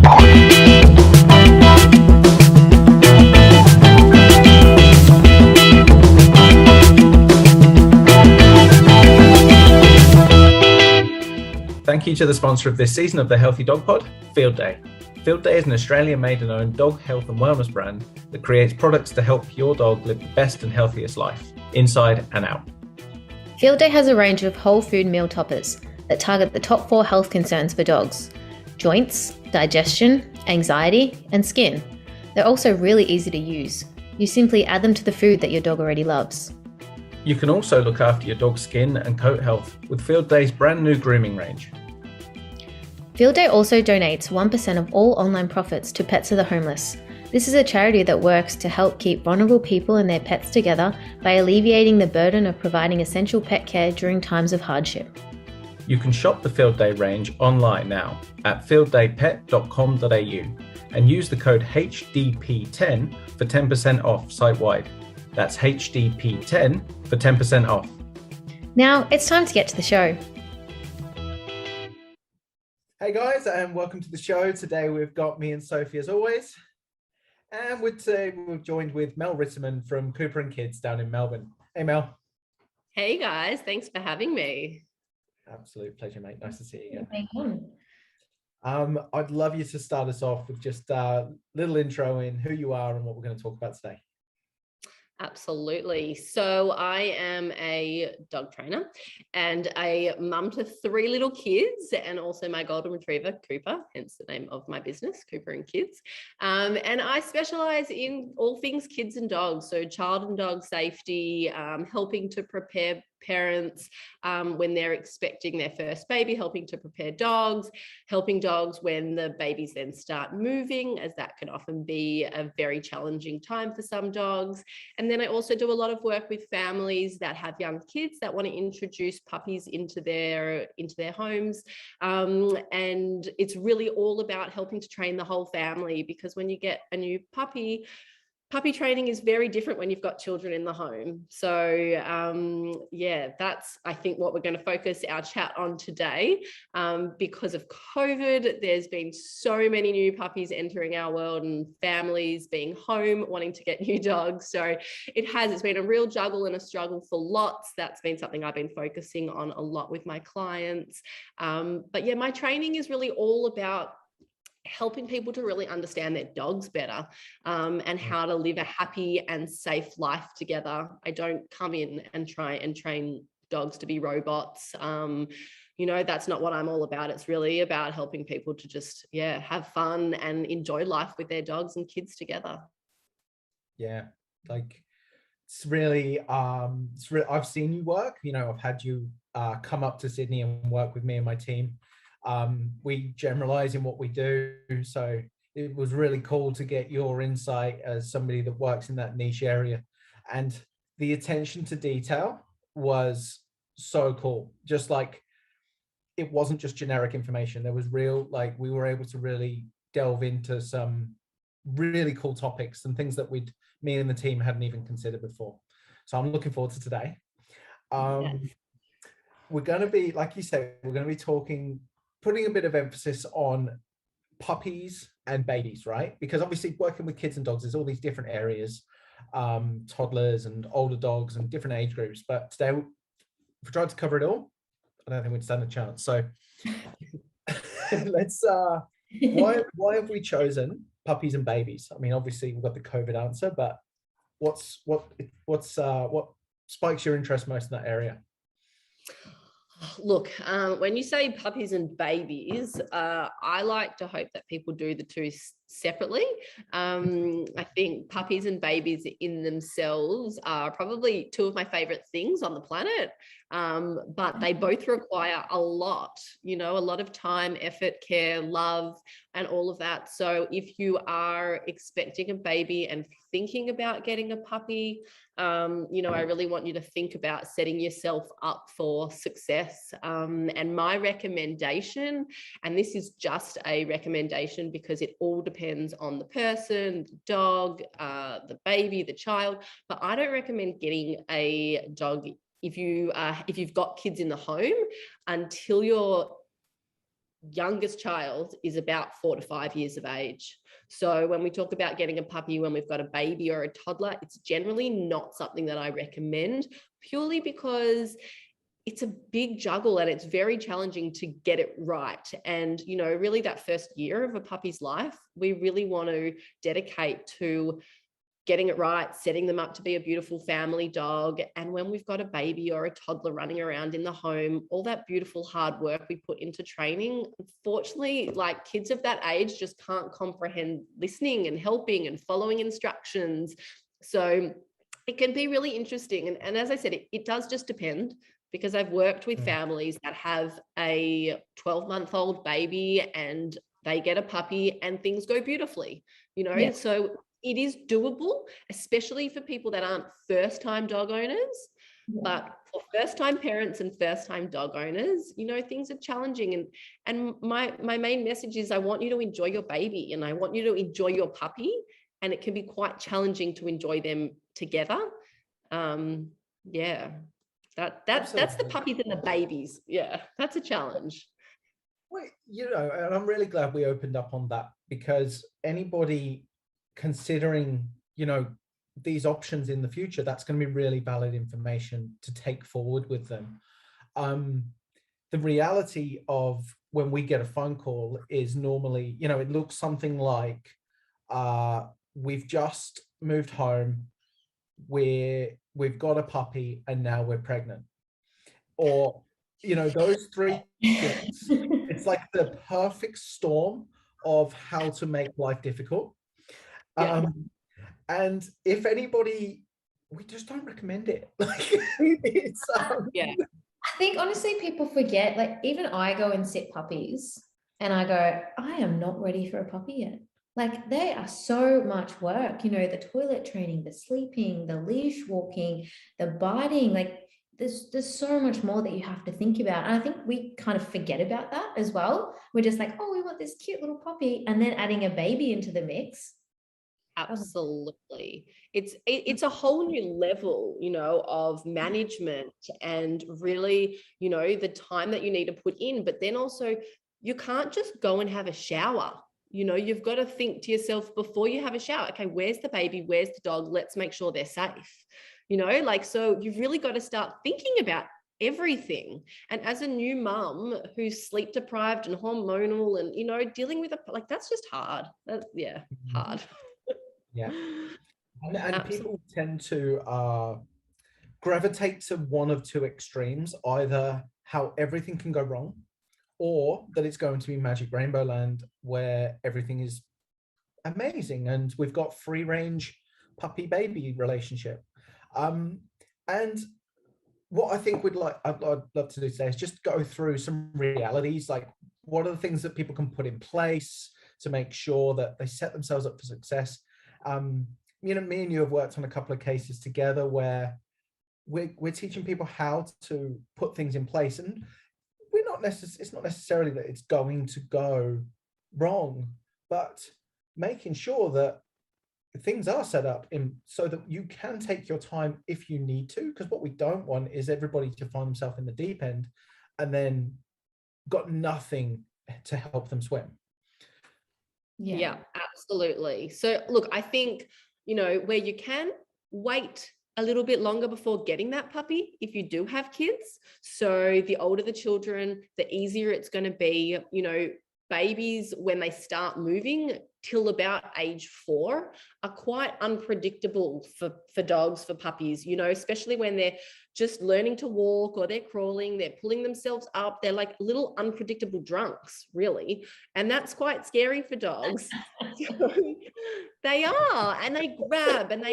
Thank you to the sponsor of this season of the Healthy Dog Pod, Field Day. Field Day is an Australian-made and owned dog health and wellness brand that creates products to help your dog live the best and healthiest life, inside and out. Field Day has a range of whole food meal toppers that target the top 4 health concerns for dogs: joints, digestion, anxiety, and skin. They're also really easy to use. You simply add them to the food that your dog already loves. You can also look after your dog's skin and coat health with Field Day's brand new grooming range. Field Day also donates 1% of all online profits to Pets of the Homeless. This is a charity that works to help keep vulnerable people and their pets together by alleviating the burden of providing essential pet care during times of hardship. You can shop the Field Day range online now at fielddaypet.com.au and use the code HDP10 for 10% off site-wide. That's HDP10 for 10% off. Now it's time to get to the show. Hey guys, and welcome to the show. Today we've got me and Sophie as always. And we're joined with Mel Ritterman from Cooper & Kids down in Melbourne. Hey Mel. Hey guys, thanks for having me. Absolute pleasure, mate. Nice to see you again. I'd love you to start us off with just a little intro in who you are and what we're going to talk about today. Absolutely. So I am a dog trainer and a mum to 3 little kids, and also my golden retriever, Cooper, hence the name of my business, Cooper & Kids. And I specialise in all things kids and dogs, so child and dog safety, helping to prepare parents when they're expecting their first baby, helping to prepare dogs, helping dogs when the babies then start moving, as that can often be a very challenging time for some dogs. And then I also do a lot of work with families that have young kids that want to introduce puppies into their homes. And it's really all about helping to train the whole family, because when you get a new puppy training is very different when you've got children in the home. So yeah, that's, I think, what we're going to focus our chat on today. Because of COVID, there's been so many new puppies entering our world and families being home wanting to get new dogs. So it's been a real juggle and a struggle for lots. That's been something I've been focusing on a lot with my clients. But yeah, my training is really all about helping people to really understand their dogs better, and how to live a happy and safe life together. I don't come in and try and train dogs to be robots. That's not what I'm all about. It's really about helping people to just, have fun and enjoy life with their dogs and kids together. Yeah, like it's really, I've seen you work, I've had you come up to Sydney and work with me and my team. We generalize in what we do, so it was really cool to get your insight as somebody that works in that niche area, and the attention to detail was so cool. Just like, it wasn't just generic information. There was real, like, we were able to really delve into some really cool topics and things that me and the team hadn't even considered before. So I'm looking forward to today. We're going to be, like you said, we're going to be putting a bit of emphasis on puppies and babies, right? Because obviously working with kids and dogs, there's all these different areas, toddlers and older dogs and different age groups. But today, if we tried to cover it all, I don't think we'd stand a chance. So let's, why have we chosen puppies and babies? I mean, obviously we've got the COVID answer, but what spikes your interest most in that area? Look, when you say puppies and babies, I like to hope that people do the two separately. I think puppies and babies in themselves are probably 2 of my favorite things on the planet, but they both require a lot of time, effort, care, love, and all of that. So if you are expecting a baby and thinking about getting a puppy, I really want you to think about setting yourself up for success. And my recommendation, and this is just a recommendation because it all depends on the person, the dog, the baby, the child, but I don't recommend getting a dog if you've got kids in the home until you're youngest child is about 4 to 5 years of age. So when we talk about getting a puppy when we've got a baby or a toddler, it's generally not something that I recommend, purely because it's a big juggle and it's very challenging to get it right. And, you know, really that first year of a puppy's life, we really want to dedicate to getting it right, setting them up to be a beautiful family dog. And when we've got a baby or a toddler running around in the home, all that beautiful hard work we put into training, unfortunately, like kids of that age just can't comprehend listening and helping and following instructions. So it can be really interesting. And as I said, it does just depend, because I've worked with families that have a 12-month-old baby and they get a puppy and things go beautifully, you know. Yeah. So it is doable, especially for people that aren't first-time dog owners. But for first-time parents and first-time dog owners, you know, things are challenging. And my main message is I want you to enjoy your baby and I want you to enjoy your puppy. And it can be quite challenging to enjoy them together. Yeah, that's the puppies and the babies. Yeah, that's a challenge. Well, you know, and I'm really glad we opened up on that, because anybody considering, you know, these options in the future, that's going to be really valid information to take forward with them. The reality of when we get a phone call is normally, you know, it looks something like, we've just moved home, we've got a puppy and now we're pregnant. Or, you know, those three things, it's like the perfect storm of how to make life difficult. Yeah. And if anybody, we just don't recommend it. Like, it's, yeah. I think honestly people forget, like even I go and sit puppies and I go, I am not ready for a puppy yet. Like they are so much work, you know, the toilet training, the sleeping, the leash walking, the biting, like there's so much more that you have to think about. And I think we kind of forget about that as well. We're just like, oh, we want this cute little puppy, and then adding a baby into the mix. Absolutely. It's a whole new level, you know, of management and really, you know, the time that you need to put in. But then also you can't just go and have a shower. You know, you've got to think to yourself before you have a shower, okay, where's the baby? Where's the dog? Let's make sure they're safe. You know, like, so you've really got to start thinking about everything. And as a new mum who's sleep deprived and hormonal and, you know, dealing with like, that's just hard. Hard. Yeah. And people tend to gravitate to one of two extremes, either how everything can go wrong, or that it's going to be magic rainbow land where everything is amazing and we've got free range puppy baby relationship. And what I think I'd love to do today is just go through some realities, like what are the things that people can put in place to make sure that they set themselves up for success. You know, me and you have worked on a couple of cases together where we're teaching people how to put things in place, and it's not necessarily that it's going to go wrong, but making sure that things are set up so that you can take your time if you need to, because what we don't want is everybody to find themselves in the deep end and then got nothing to help them swim. Yeah, absolutely. So look, I think, you know, where you can wait a little bit longer before getting that puppy if you do have kids. So the older the children, the easier it's going to be. You know, babies, when they start moving till about age 4, are quite unpredictable for dogs, for puppies, you know, especially when they're just learning to walk or they're crawling, they're pulling themselves up. They're like little unpredictable drunks, really. And that's quite scary for dogs. They are, and they grab, and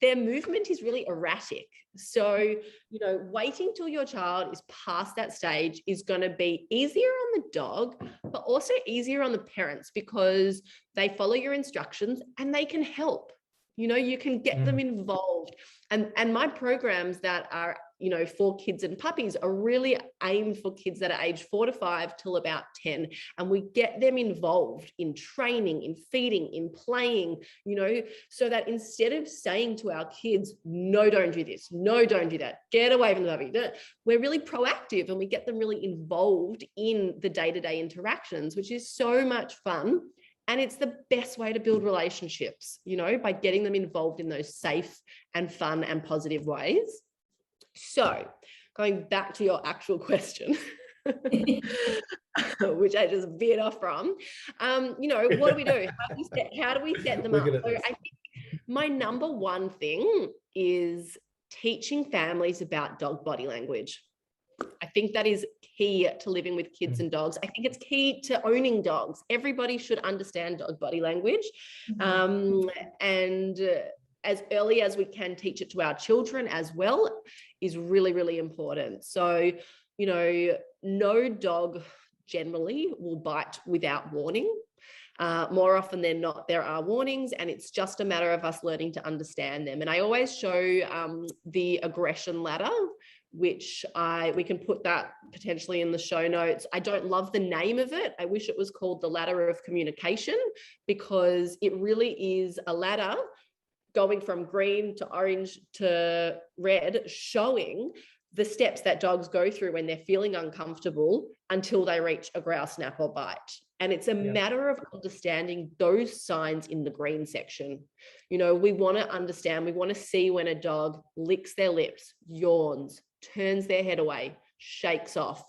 their movement is really erratic. So, you know, waiting till your child is past that stage is going to be easier on the dog, but also easier on the parents, because they follow your instructions and they can help. You know, you can get them involved. And my programs that are you know, for kids and puppies are really aimed for kids that are age 4 to 5 till about 10. And we get them involved in training, in feeding, in playing, you know, so that instead of saying to our kids, no, don't do this, no, don't do that, get away from the puppy, we're really proactive and we get them really involved in the day-to-day interactions, which is so much fun. And it's the best way to build relationships, you know, by getting them involved in those safe and fun and positive ways. So going back to your actual question, which I just veered off from, you know, what do we do? How do we set them up? So I think my number one thing is teaching families about dog body language. I think that is key to living with kids and dogs. I think it's key to owning dogs. Everybody should understand dog body language. And as early as we can teach it to our children as well is really, really important. So, you know, no dog generally will bite without warning. More often than not, there are warnings, and it's just a matter of us learning to understand them. And I always show the aggression ladder, which we can put that potentially in the show notes. I don't love the name of it. I wish it was called the ladder of communication, because it really is a ladder going from green to orange to red, showing the steps that dogs go through when they're feeling uncomfortable until they reach a growl, snap, or bite. And it's a matter of understanding those signs in the green section. You know, we want to understand, we want to see when a dog licks their lips, yawns, turns their head away, shakes off,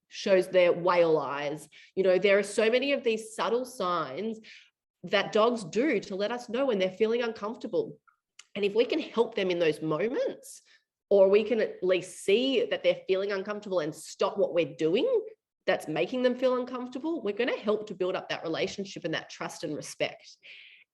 shows their whale eyes. You know, there are so many of these subtle signs that dogs do to let us know when they're feeling uncomfortable. And if we can help them in those moments, or we can at least see that they're feeling uncomfortable and stop what we're doing that's making them feel uncomfortable, we're going to help to build up that relationship and that trust and respect.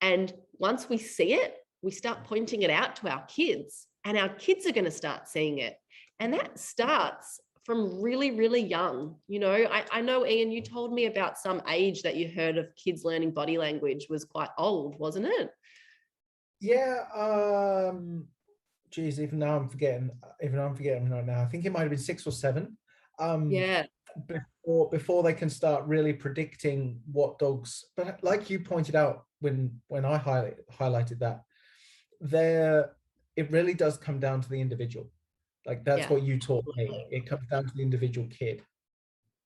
And once we see it, we start pointing it out to our kids, and our kids are going to start seeing it. And that starts from really, really young. You know, I know, Ian, you told me about some age that you heard of kids learning body language was quite old, wasn't it? Yeah. Geez, even I'm forgetting right now. I think it might have been 6 or 7. Yeah. Before they can start really predicting what dogs, but like you pointed out when I highlighted that, it really does come down to the individual. Like that's what you taught me. It comes down to the individual kid.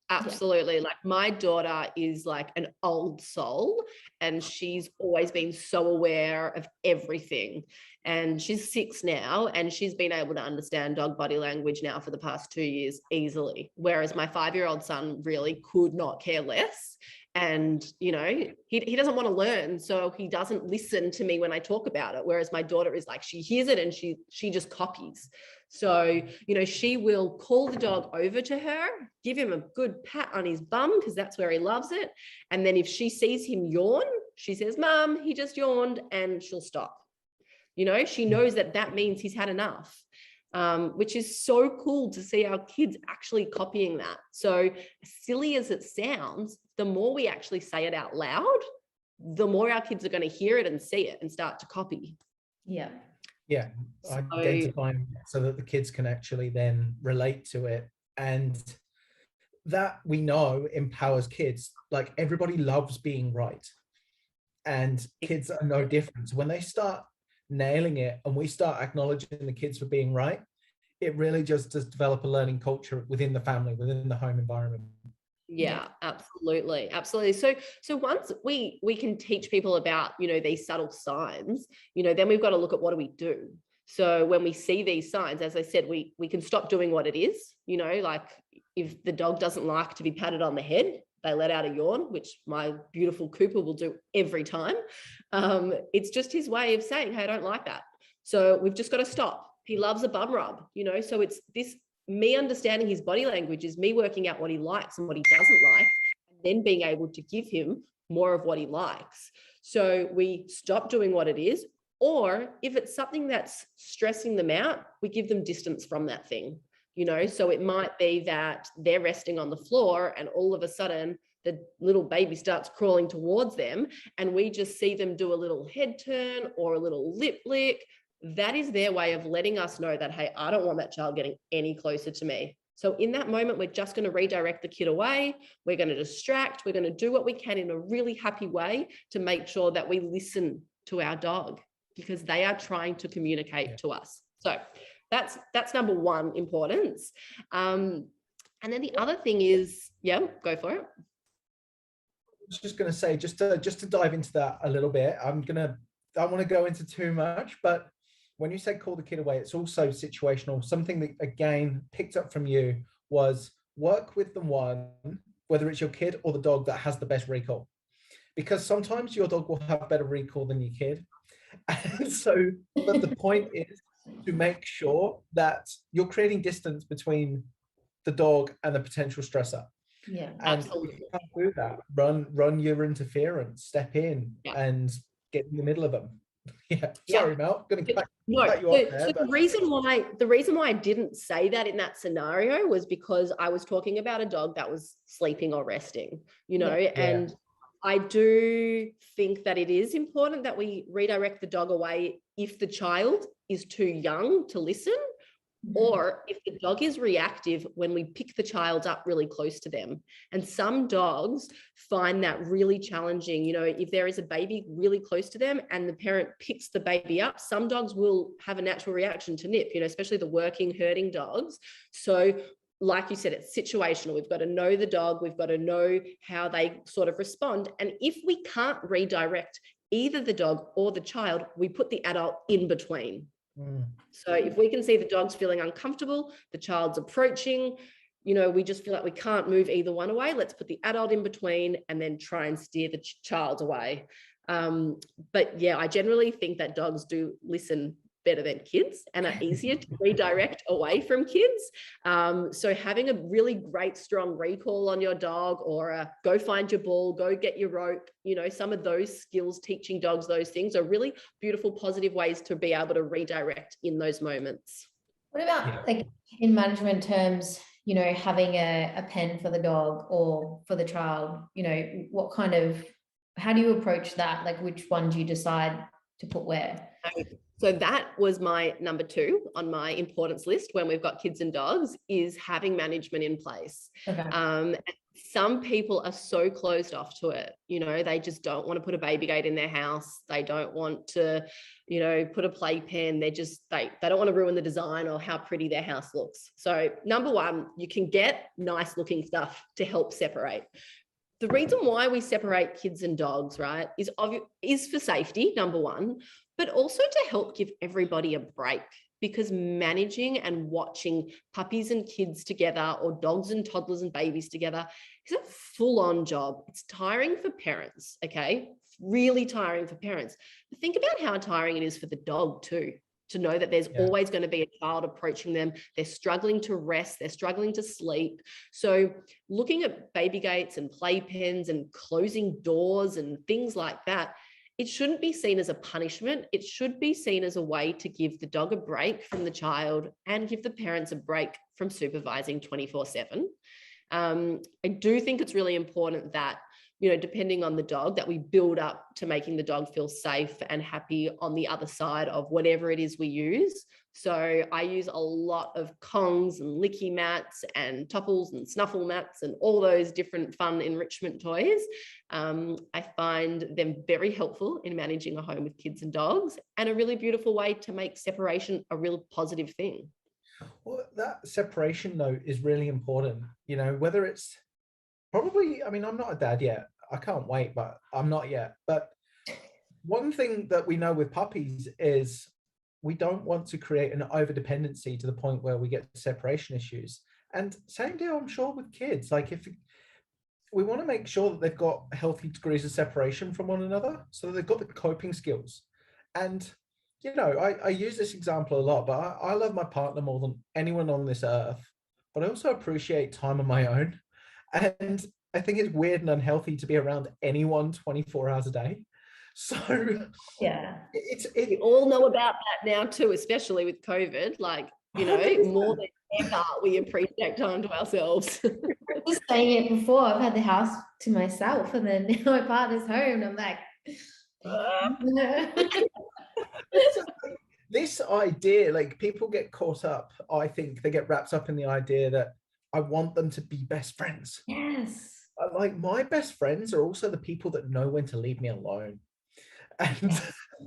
Absolutely. Like my daughter is like an old soul, and she's always been so aware of everything. And she's 6 now, and she's been able to understand dog body language now for the past 2 years easily. Whereas my 5-year-old son really could not care less. And, you know, he doesn't want to learn, so he doesn't listen to me when I talk about it. Whereas my daughter is like, she hears it and she just copies. So, you know, she will call the dog over to her, give him a good pat on his bum, because that's where he loves it. And then if she sees him yawn, she says, "Mum, he just yawned," and she'll stop. You know, she knows that means he's had enough, which is so cool to see our kids actually copying that. So silly as it sounds, the more we actually say it out loud, the more our kids are going to hear it and see it and start to copy. Yeah. Yeah, identifying so that the kids can actually then relate to it, and that we know empowers kids. Like everybody loves being right, and kids are no different. So when they start nailing it and we start acknowledging the kids for being right, it really just does develop a learning culture within the family, within the home environment. Yeah, absolutely. So once we can teach people about, you know, these subtle signs, you know, then we've got to look at what do we do. So when we see these signs, as I said, we can stop doing what it is, you know, like if the dog doesn't like to be patted on the head, they let out a yawn, which my beautiful Cooper will do every time. It's just his way of saying, "Hey, I don't like that." So we've just got to stop. He loves a bum rub, you know, so it's this. Me understanding his body language is me working out what he likes and what he doesn't like, and then being able to give him more of what he likes. So we stop doing what it is, or if it's something that's stressing them out, we give them distance from that thing, you know. So it might be that they're resting on the floor and all of a sudden the little baby starts crawling towards them, and we just see them do a little head turn or a little lip lick. that is their way of letting us know that, hey, I don't want that child getting any closer to me. So in that moment, we're just going to redirect the kid away. We're going to distract. We're going to do what we can in a really happy way to make sure that we listen to our dog, because they are trying to communicate to us. So that's number one importance. And then the other thing is, go for it. I was just going to say, just to dive into that a little bit, I don't want to go into too much, but when you say call the kid away, it's also situational. Something that, again, picked up from you was work with the one, whether it's your kid or the dog, that has the best recall. Because sometimes your dog will have better recall than your kid. And so, but the point is to make sure that you're creating distance between the dog and the potential stressor. Yeah, and absolutely. If you can't do that, run your interference, step in and get in the middle of them. Sorry, Mel, going to cut you off there. So the reason why I didn't say that in that scenario was because I was talking about a dog that was sleeping or resting, and I do think that it is important that we redirect the dog away if the child is too young to listen, or if the dog is reactive when we pick the child up really close to them. And some dogs find that really challenging. If there is a baby really close to them and the parent picks the baby up, some dogs will have a natural reaction to nip, especially the working, herding dogs. So like you said, it's situational. We've got to know the dog. We've got to know how they sort of respond. And if we can't redirect either the dog or the child, we put the adult in between. So if we can see the dog's feeling uncomfortable, the child's approaching, we just feel like we can't move either one away, let's put the adult in between and then try and steer the child away. But yeah, I generally think that dogs do listen better than kids and are easier to redirect away from kids. So having a really great, strong recall on your dog, or go find your ball, go get your rope, some of those skills, teaching dogs those things are really beautiful, positive ways to be able to redirect in those moments. What about like in management terms, having a pen for the dog or for the child, how do you approach that? Like which one do you decide to put where? So that was my number 2 on my importance list when we've got kids and dogs, is having management in place. Okay. Some people are so closed off to it. They just don't want to put a baby gate in their house. They don't want to, put a playpen. They don't want to ruin the design or how pretty their house looks. So number 1, you can get nice looking stuff to help separate. The reason why we separate kids and dogs, right, is for safety, number 1, but also to help give everybody a break, because managing and watching puppies and kids together, or dogs and toddlers and babies together, is a full-on job. It's tiring for parents, okay? Really tiring for parents. But think about how tiring it is for the dog too, to know that there's always going to be a child approaching them. They're struggling to rest. They're struggling to sleep. So looking at baby gates and playpens and closing doors and things like that, it shouldn't be seen as a punishment. It should be seen as a way to give the dog a break from the child and give the parents a break from supervising 24/7. I do think it's really important that, depending on the dog, that we build up to making the dog feel safe and happy on the other side of whatever it is we use. So I use a lot of Kongs and licky mats and Topples and snuffle mats and all those different fun enrichment toys. I find them very helpful in managing a home with kids and dogs, and a really beautiful way to make separation a real positive thing. Well, that separation note is really important, whether it's probably, I'm not a dad yet. I can't wait, but I'm not yet. But one thing that we know with puppies is we don't want to create an over-dependency to the point where we get separation issues. And same deal, I'm sure, with kids. Like, if we want to make sure that they've got healthy degrees of separation from one another, so that they've got the coping skills. And, I use this example a lot, but I love my partner more than anyone on this earth. But I also appreciate time on my own. And I think it's weird and unhealthy to be around anyone 24 hours a day. So yeah, we all know about that now too, especially with COVID. Like, more than ever, we appreciate time to ourselves. Just saying it before, I've had the house to myself, and then now my partner's home, and I'm like, this idea, like people get caught up, I think they get wrapped up in the idea that I want them to be best friends. Yes. Like my best friends are also the people that know when to leave me alone. And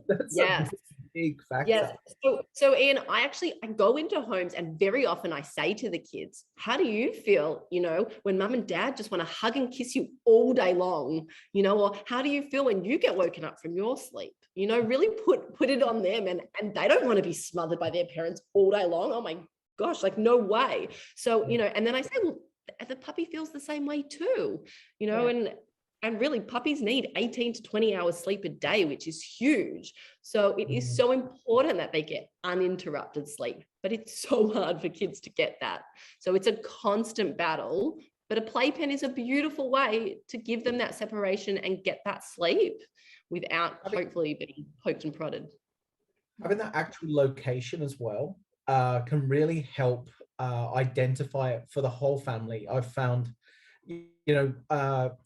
that's Yeah. a big factor. Yes. So Ian, I go into homes and very often I say to the kids, how do you feel, when mum and dad just want to hug and kiss you all day long, or how do you feel when you get woken up from your sleep? Really put it on them, and they don't want to be smothered by their parents all day long. Oh my gosh, like no way. So, and then I say, well, the puppy feels the same way too, and really puppies need 18 to 20 hours sleep a day, which is huge. So it is so important that they get uninterrupted sleep, but it's so hard for kids to get that. So it's a constant battle, but a playpen is a beautiful way to give them that separation and get that sleep without hopefully being poked and prodded. Having that actual location as well can really help identify it for the whole family. I've found,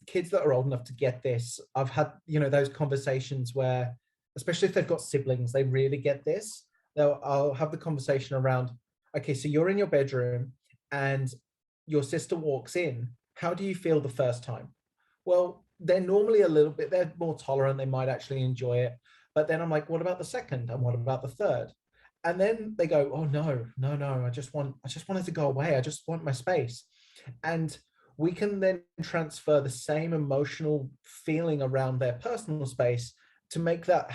kids that are old enough to get this, I've had, those conversations where, especially if they've got siblings, they really get this. I'll have the conversation around, okay, so you're in your bedroom and your sister walks in. How do you feel the first time? Well, they're normally they're more tolerant. They might actually enjoy it. But then I'm like, what about the second? And what about the third? And then they go, oh no, I just want it to go away. I just want my space. And we can then transfer the same emotional feeling around their personal space to make that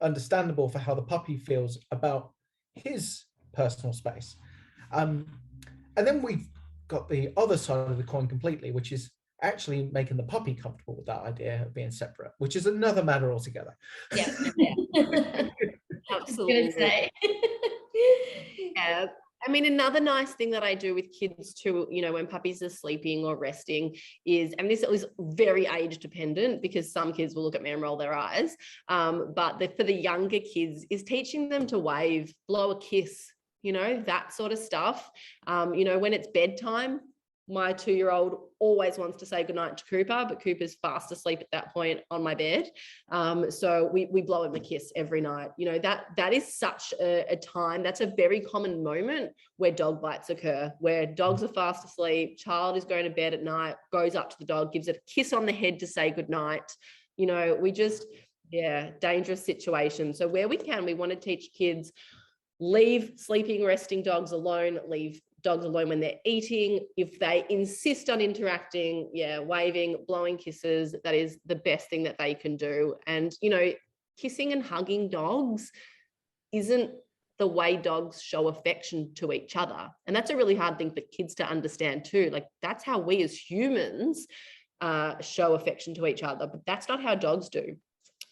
understandable for how the puppy feels about his personal space. And then we've got the other side of the coin completely, which is actually making the puppy comfortable with that idea of being separate, which is another matter altogether. Yeah. Absolutely. Yeah. I mean, another nice thing that I do with kids too, when puppies are sleeping or resting is, and this is very age dependent because some kids will look at me and roll their eyes, but for the younger kids is teaching them to wave, blow a kiss, that sort of stuff. When it's bedtime, my 2-year-old always wants to say goodnight to Cooper, but Cooper's fast asleep at that point on my bed. So we blow him a kiss every night. That is such a time. That's a very common moment where dog bites occur, where dogs are fast asleep, child is going to bed at night, goes up to the dog, gives it a kiss on the head to say goodnight. Dangerous situation. So where we can, we want to teach kids, leave sleeping, resting dogs alone, leave dogs alone when they're eating. If they insist on interacting, waving, blowing kisses, that is the best thing that they can do. And, kissing and hugging dogs isn't the way dogs show affection to each other. And that's a really hard thing for kids to understand too. Like that's how we as humans show affection to each other, but that's not how dogs do.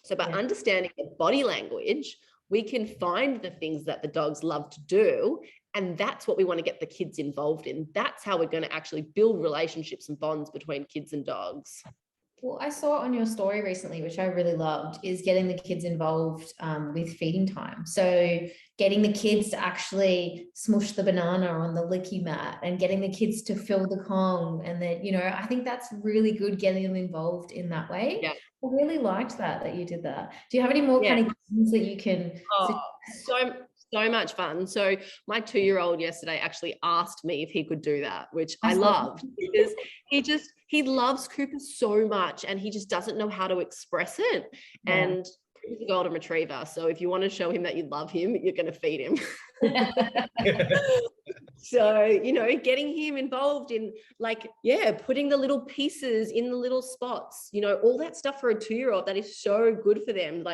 So by understanding the body language, we can find the things that the dogs love to do. And that's what we want to get the kids involved in. That's how we're going to actually build relationships and bonds between kids and dogs. Well, I saw on your story recently, which I really loved, is getting the kids involved with feeding time. So getting the kids to actually smush the banana on the licky mat and getting the kids to fill the Kong. And then, I think that's really good getting them involved in that way. Yeah. I really liked that you did that. Do you have any more kind of things that you can? So much fun. So my 2-year-old yesterday actually asked me if he could do that, which I loved because he loves Cooper so much and he just doesn't know how to express it. Yeah. And he's a golden retriever. So if you want to show him that you love him, you're going to feed him. So, getting him involved in putting the little pieces in the little spots, all that stuff for a 2-year-old, that is so good for them,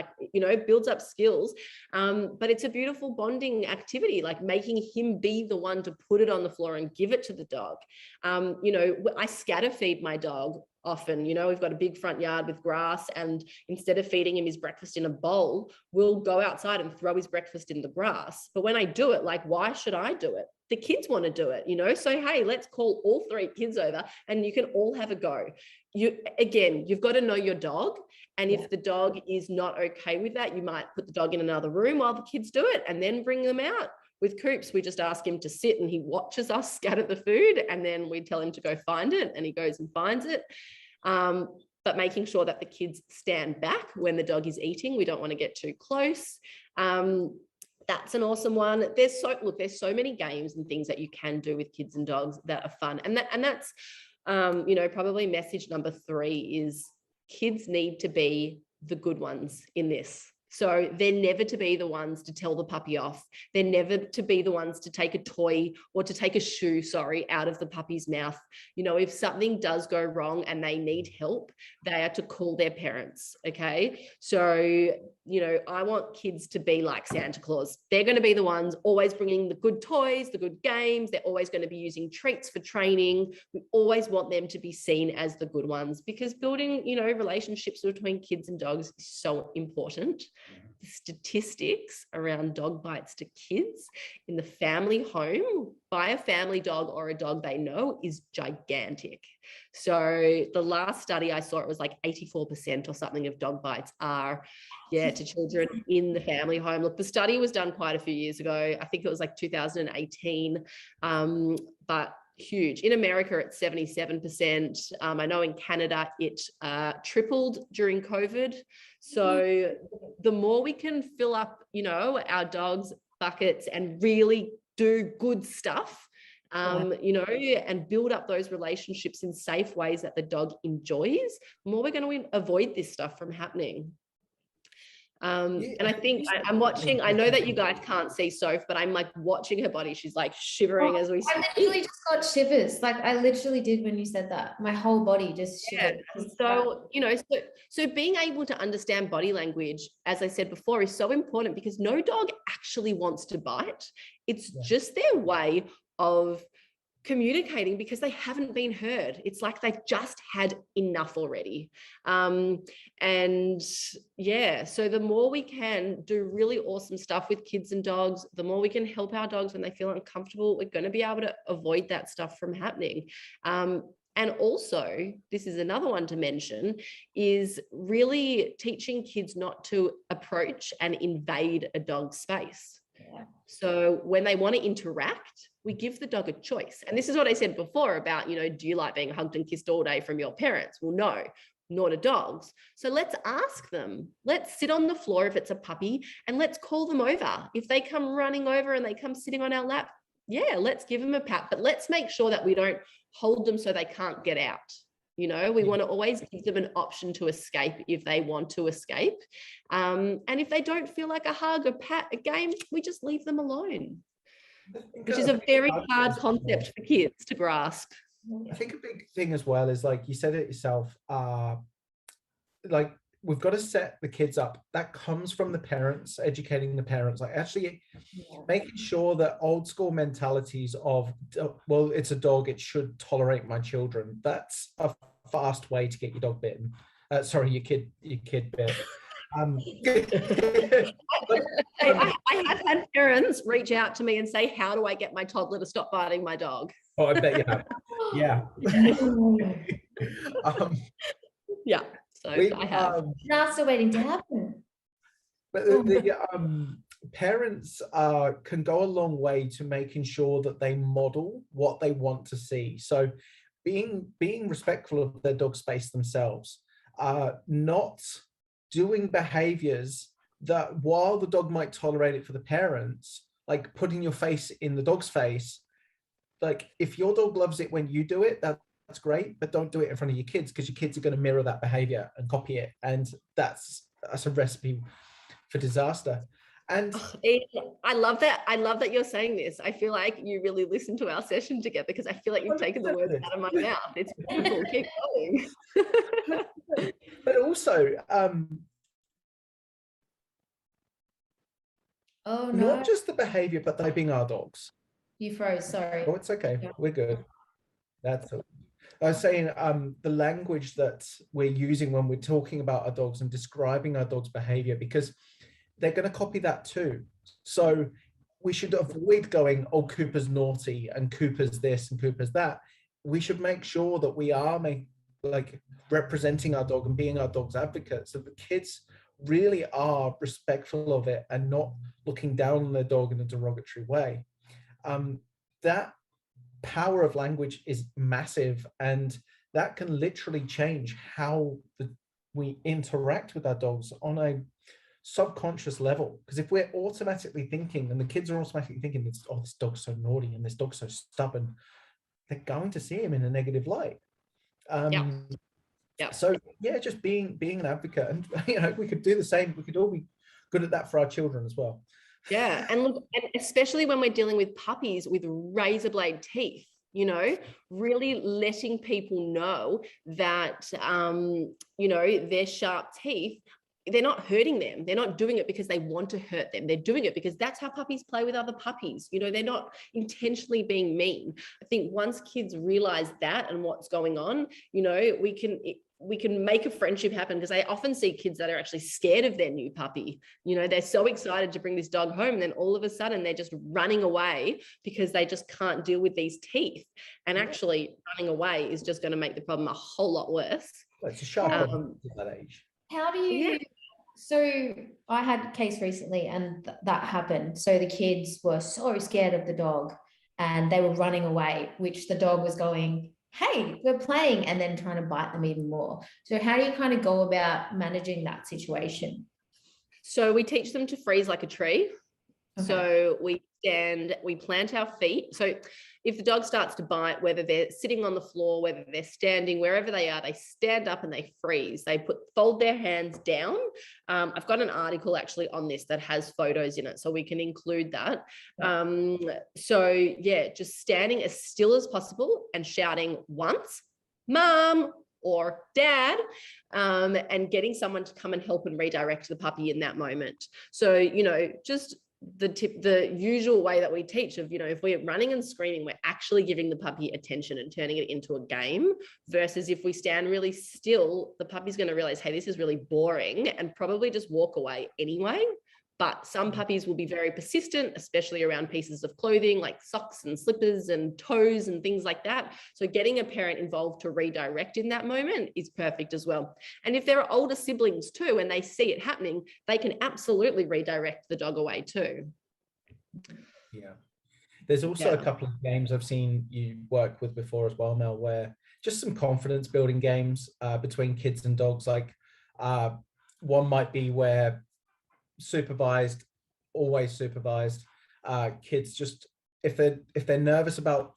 builds up skills. But it's a beautiful bonding activity, like making him be the one to put it on the floor and give it to the dog. I scatter feed my dog often. We've got a big front yard with grass, and instead of feeding him his breakfast in a bowl, we'll go outside and throw his breakfast in the grass. But when I do it, why should I do it? The kids want to do it, so hey, let's call all 3 kids over and you can all have a go. You've got to know your dog, and if the dog is not okay with that, you might put the dog in another room while the kids do it and then bring them out. With Coops, we just ask him to sit and he watches us scatter the food, and then we tell him to go find it and he goes and finds it. But making sure that the kids stand back when the dog is eating. We don't want to get too close. That's an awesome one. There's so many games and things that you can do with kids and dogs that are fun. And that's, probably message number 3 is kids need to be the good ones in this. So they're never to be the ones to tell the puppy off. They're never to be the ones to take a toy or to take a shoe, out of the puppy's mouth. If something does go wrong and they need help, they are to call their parents, okay? So, I want kids to be like Santa Claus. They're going to be the ones always bringing the good toys, the good games. They're always going to be using treats for training. We always want them to be seen as the good ones, because building, relationships between kids and dogs is so important. The statistics around dog bites to kids in the family home by a family dog or a dog they know is gigantic. So the last study I saw, it was like 84% or something of dog bites are to children in the family home. Look, the study was done quite a few years ago. I think it was like 2018, but huge. In America, it's 77%. I know in Canada, it tripled during COVID. So the more we can fill up, our dogs' buckets and really do good stuff, and build up those relationships in safe ways that the dog enjoys, the more we're going to avoid this stuff from happening. And I think I'm watching, I know that you guys can't see Soph, but I'm like watching her body. She's like shivering as we speak. I literally just got shivers. Like I literally did when you said that. My whole body just shivered. So, so being able to understand body language, as I said before, is so important, because no dog actually wants to bite. It's just their way of communicating, because they haven't been heard. It's like they've just had enough already. So the more we can do really awesome stuff with kids and dogs, the more we can help our dogs when they feel uncomfortable, we're going to be able to avoid that stuff from happening. And also, this is another one to mention, is really teaching kids not to approach and invade a dog's space. Yeah. So when they want to interact, we give the dog a choice. And this is what I said before about, do you like being hugged and kissed all day from your parents? Well, no, nor do dogs. So let's ask them. Let's sit on the floor if it's a puppy, and let's call them over. If they come running over and they come sitting on our lap, let's give them a pat, but let's make sure that we don't hold them so they can't get out. We want to always give them an option to escape if they want to escape. And if they don't feel like a hug, a pat, a game, we just leave them alone, which is a very hard concept for kids to grasp. I think a big thing as well is, like you said it yourself, like we've got to set the kids up. That comes from the parents, educating the parents, like actually making sure that old school mentalities of, well, it's a dog, it should tolerate my children. That's a fast way to get your dog bitten. Your kid bit. I have had parents reach out to me and say, how do I get my toddler to stop biting my dog? Oh, I bet you have. Yeah. So I have. Now still waiting to happen. But the parents can go a long way to making sure that they model what they want to see. So being respectful of their dog space themselves, not doing behaviors that, while the dog might tolerate it for the parents, like putting your face in the dog's face. Like if your dog loves it when you do it, that's great, but don't do it in front of your kids, because your kids are going to mirror that behavior and copy it, and that's a recipe for disaster. And I love that you're saying this. I feel like you really listened to our session together, because I feel like you've taken the words out of my mouth. It's beautiful. Keep going. But also not just the behavior, but they being our dogs. You froze, sorry. Oh, it's okay. We're good. That's it. I was saying the language that we're using when we're talking about our dogs and describing our dog's behavior, because they're going to copy that too. So we should avoid going, oh, Cooper's naughty and Cooper's this and Cooper's that. We should make sure that we are representing our dog and being our dog's advocates, so the kids really are respectful of it and not looking down on their dog in a derogatory way. That power of language is massive, and that can literally change how we interact with our dogs on a subconscious level. Because if we're automatically thinking, and the kids are automatically thinking, oh, this dog's so naughty and this dog's so stubborn, they're going to see him in a negative light. So yeah, just being an advocate, and we could do the same. We could all be good at that for our children as well. Yeah, and look, and especially when we're dealing with puppies with razor blade teeth, really letting people know that their sharp teeth, they're not hurting them. They're not doing it because they want to hurt them. They're doing it because that's how puppies play with other puppies. They're not intentionally being mean. I think once kids realize that and what's going on, we can make a friendship happen, because I often see kids that are actually scared of their new puppy. They're so excited to bring this dog home, and then all of a sudden they're just running away because they just can't deal with these teeth. And actually running away is just going to make the problem a whole lot worse. Well, it's a sharp problem at that age. How do you... So I had a case recently and that happened. So the kids were so scared of the dog and they were running away, which the dog was going, hey, we're playing, and then trying to bite them even more. So how do you kind of go about managing that situation? So we teach them to freeze like a tree. Okay. So we plant our feet. So if the dog starts to bite, whether they're sitting on the floor, whether they're standing, wherever they are, they stand up and they freeze. They fold their hands down. I've got an article actually on this that has photos in it, so we can include that. Just standing as still as possible and shouting once, "Mom," or "Dad," and getting someone to come and help and redirect the puppy in that moment. So, just the usual way that we teach of, if we're running and screaming, we're actually giving the puppy attention and turning it into a game, versus if we stand really still, the puppy's going to realize, hey, this is really boring, and probably just walk away anyway. But some puppies will be very persistent, especially around pieces of clothing like socks and slippers and toes and things like that. So getting a parent involved to redirect in that moment is perfect as well. And if there are older siblings too, and they see it happening, they can absolutely redirect the dog away too. Yeah. There's also a couple of games I've seen you work with before as well, Mel, where just some confidence building games between kids and dogs. Like one might be where always supervised, kids just, if they're nervous about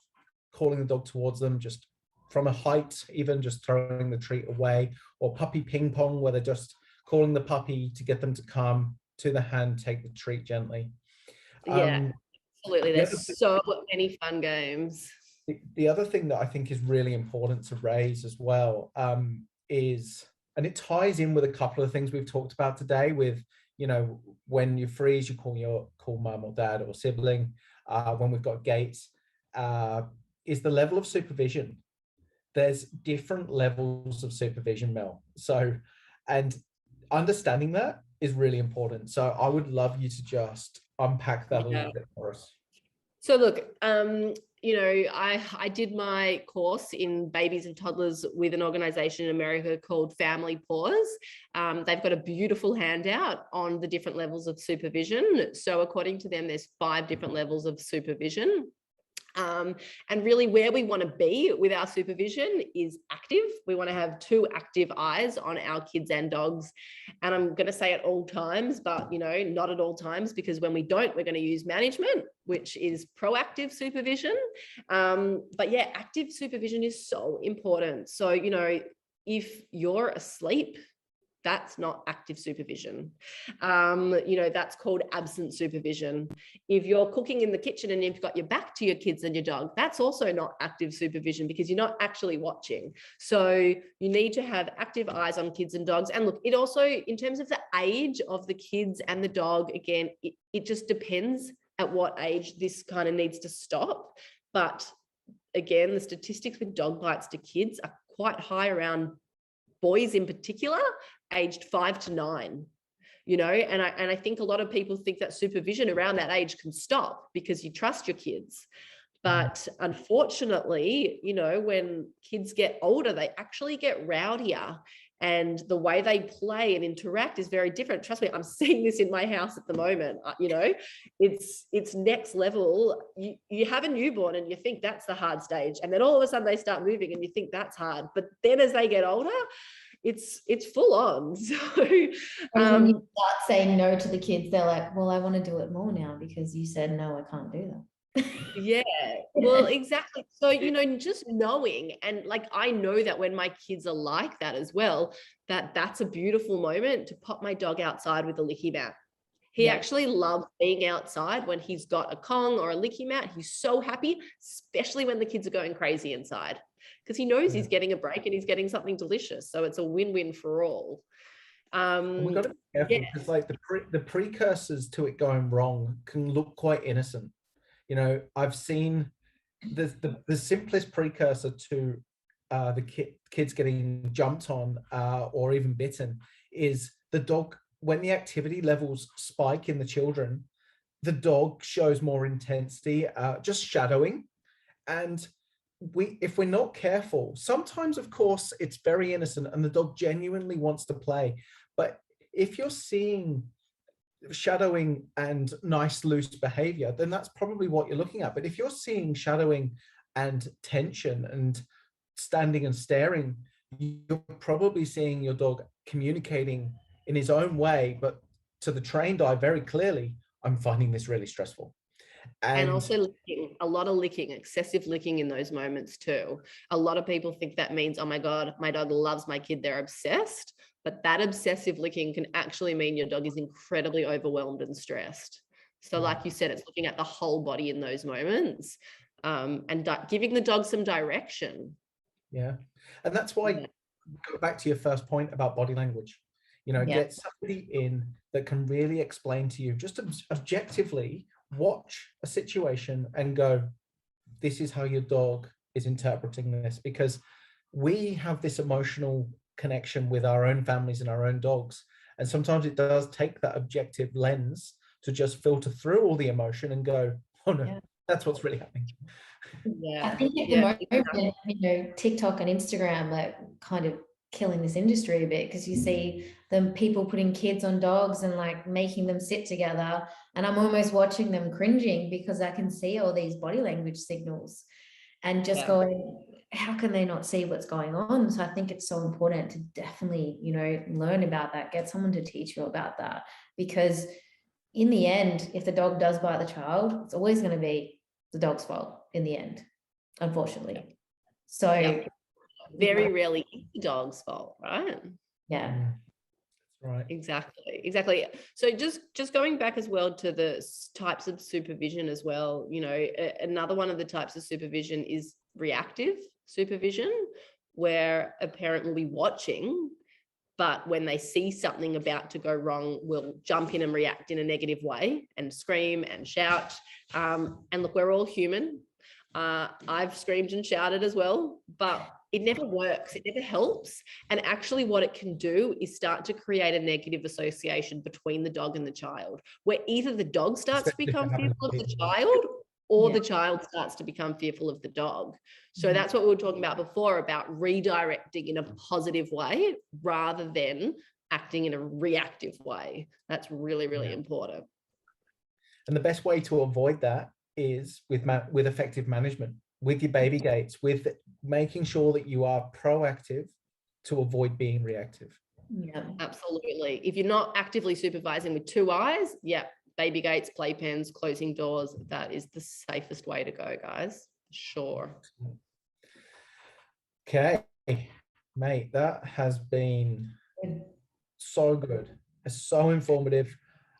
calling the dog towards them, just from a height, even just throwing the treat away, or puppy ping pong, where they're just calling the puppy to get them to come to the hand, take the treat gently. Absolutely. There's so many fun games. The other thing that I think is really important to raise as well is, and it ties in with a couple of things we've talked about today with, when you freeze, you call mum or dad or sibling. When we've got gates, is the level of supervision. There's different levels of supervision, Mel. So, and understanding that is really important. So I would love you to just unpack that a little bit for us. So look, I did my course in babies and toddlers with an organization in America called Family Paws. They've got a beautiful handout on the different levels of supervision. So according to them, there's 5 different levels of supervision. And really where we want to be with our supervision is active. We want to have 2 active eyes on our kids and dogs. And I'm going to say at all times, but not at all times, because when we don't, we're going to use management, which is proactive supervision. But yeah, active supervision is so important. So, if you're asleep, that's not active supervision. That's called absent supervision. If you're cooking in the kitchen and you've got your back to your kids and your dog, that's also not active supervision, because you're not actually watching. So you need to have active eyes on kids and dogs. And look, it also, in terms of the age of the kids and the dog, again, it just depends at what age this kind of needs to stop. But again, the statistics with dog bites to kids are quite high around boys in particular, aged 5 to 9, and I think a lot of people think that supervision around that age can stop because you trust your kids. But unfortunately, when kids get older, they actually get rowdier, and the way they play and interact is very different. Trust me, I'm seeing this in my house at the moment. It's next level. You have a newborn and you think that's the hard stage, and then all of a sudden they start moving and you think that's hard. But then as they get older, it's full on. So when you start saying no to the kids, they're like, well, I want to do it more now because you said no, I can't do that. Yeah, well, exactly. So, just knowing, and like, I know that when my kids are like that as well, that's a beautiful moment to pop my dog outside with a licky mat. He actually loves being outside when he's got a Kong or a licky mat. He's so happy, especially when the kids are going crazy inside, because he knows he's getting a break and he's getting something delicious. So it's a win-win for all. We've got to be careful because like the precursors to it going wrong can look quite innocent. I've seen the simplest precursor to the kids getting jumped on or even bitten is the dog. When the activity levels spike in the children, the dog shows more intensity, just shadowing. And if we're not careful, sometimes, of course, it's very innocent and the dog genuinely wants to play. But if you're seeing shadowing and nice loose behavior, then that's probably what you're looking at. But if you're seeing shadowing and tension and standing and staring, you're probably seeing your dog communicating in his own way, but to the trained eye very clearly, I'm finding this really stressful. And also licking, a lot of licking, excessive licking in those moments too. A lot of people think that means, oh my God, my dog loves my kid, they're obsessed. But that obsessive licking can actually mean your dog is incredibly overwhelmed and stressed. So like you said, it's looking at the whole body in those moments, and giving the dog some direction. Yeah. And that's why, go back to your first point about body language. Get somebody in that can really explain to you, just objectively watch a situation and go, this is how your dog is interpreting this, because we have this emotional connection with our own families and our own dogs. And sometimes it does take that objective lens to just filter through all the emotion and go, oh no, that's what's really happening. I think at the moment, TikTok and Instagram are kind of killing this industry a bit, because you see them people putting kids on dogs and like making them sit together, and I'm almost watching them cringing because I can see all these body language signals and just going, how can they not see what's going on? So I think it's so important to definitely learn about that, get someone to teach you about that, because in the end, if the dog does bite the child, it's always going to be the dog's fault in the end, unfortunately. So very rarely the dog's fault, right? Yeah. Right. Exactly. So just going back as well to the types of supervision as well, another one of the types of supervision is reactive supervision, where a parent will be watching, but when they see something about to go wrong, will jump in and react in a negative way and scream and shout. And look, we're all human. I've screamed and shouted as well, but it never works. It never helps. And actually what it can do is start to create a negative association between the dog and the child, where either the dog starts to become fearful of the child, or the child starts to become fearful of the dog. So that's what we were talking about before, about redirecting in a positive way rather than acting in a reactive way. That's really, really important. And the best way to avoid that is with effective management, with your baby gates, with making sure that you are proactive to avoid being reactive. Yeah, absolutely. If you're not actively supervising with 2 eyes, baby gates, playpens, closing doors, that is the safest way to go, guys. Sure. Okay, mate, that has been so good. It's so informative.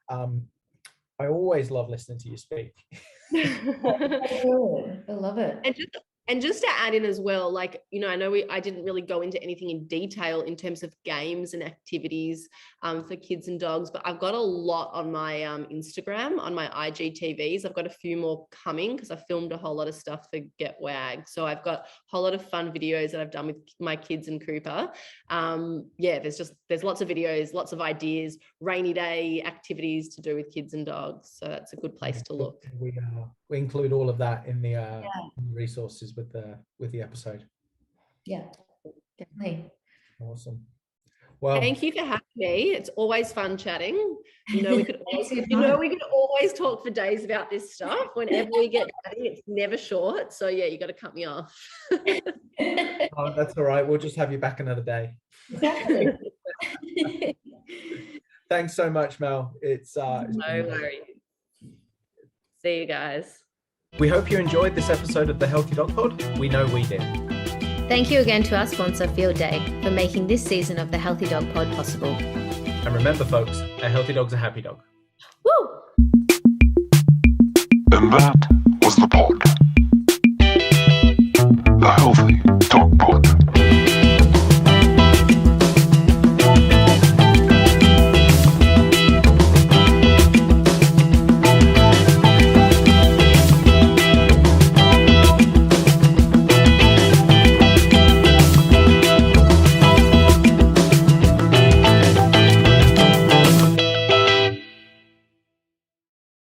I always love listening to you speak. I love it. And just to add in as well, like, I know I didn't really go into anything in detail in terms of games and activities for kids and dogs, but I've got a lot on my Instagram, on my IGTVs. I've got a few more coming because I filmed a whole lot of stuff for Get Wag. So I've got a whole lot of fun videos that I've done with my kids and Cooper. There's lots of videos, lots of ideas, rainy day activities to do with kids and dogs. So that's a good place to look. We include all of that in the resources with the episode. Yeah, definitely. Awesome. Well, thank you for having me. It's always fun chatting. We could always talk for days about this stuff. Whenever we get chatting, it's never short. So you got to cut me off. Oh, that's all right. We'll just have you back another day. Exactly. Thanks so much, Mel. It's No worries. See you guys. We hope you enjoyed this episode of the Healthy Dog Pod. We know we did. Thank you again to our sponsor, Field Day, for making this season of the Healthy Dog Pod possible. And remember, folks, a healthy dog's a happy dog. Woo! And that was the pod.